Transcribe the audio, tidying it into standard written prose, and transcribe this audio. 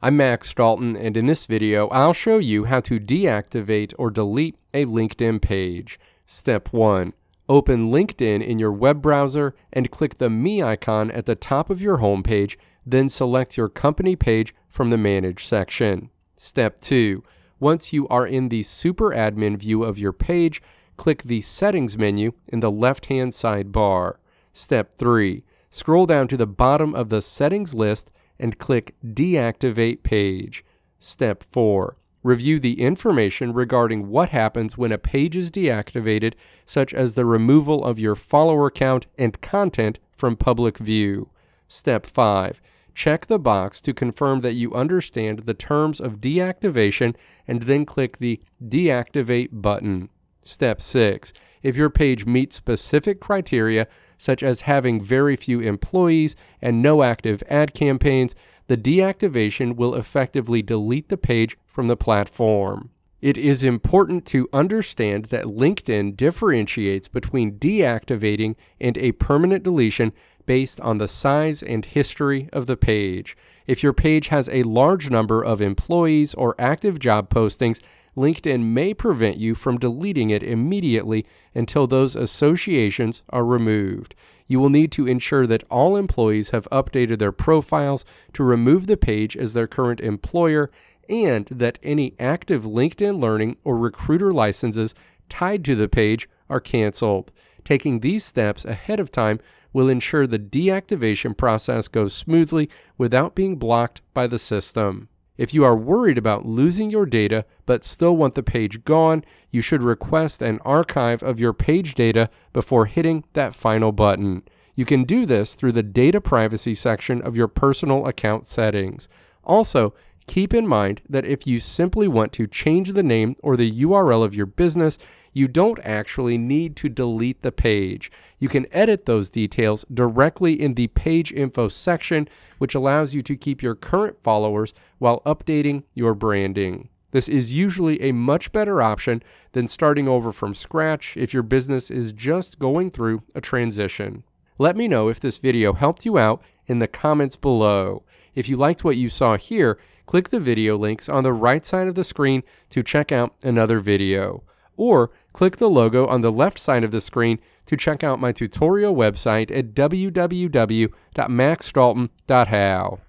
I'm Max Dalton, and in this video, I'll show you how to deactivate or delete a LinkedIn page. Step 1. Open LinkedIn in your web browser and click the Me icon at the top of your home page, then select your company page from the Manage section. Step 2. Once you are in the Super Admin view of your page, click the Settings menu in the left-hand sidebar. Step 3. Scroll down to the bottom of the Settings list and click Deactivate Page. Step 4. Review the information regarding what happens when a page is deactivated, such as the removal of your follower count and content from public view. Step 5. Check the box to confirm that you understand the terms of deactivation and then click the Deactivate button. Step 6. If your page meets specific criteria, such as having very few employees and no active ad campaigns, the deactivation will effectively delete the page from the platform. It is important to understand that LinkedIn differentiates between deactivating and a permanent deletion based on the size and history of the page. If your page has a large number of employees or active job postings, LinkedIn may prevent you from deleting it immediately until those associations are removed. You will need to ensure that all employees have updated their profiles to remove the page as their current employer, and that any active LinkedIn Learning or Recruiter licenses tied to the page are canceled. Taking these steps ahead of time will ensure the deactivation process goes smoothly without being blocked by the system. If you are worried about losing your data but still want the page gone, you should request an archive of your page data before hitting that final button. You can do this through the data privacy section of your personal account settings. Also, keep in mind that if you simply want to change the name or the URL of your business, you don't actually need to delete the page. You can edit those details directly in the page info section, which allows you to keep your current followers while updating your branding. This is usually a much better option than starting over from scratch if your business is just going through a transition. Let me know if this video helped you out in the comments below. If you liked what you saw here, click the video links on the right side of the screen to check out another video. Or click the logo on the left side of the screen to check out my tutorial website at www.maxdalton.how.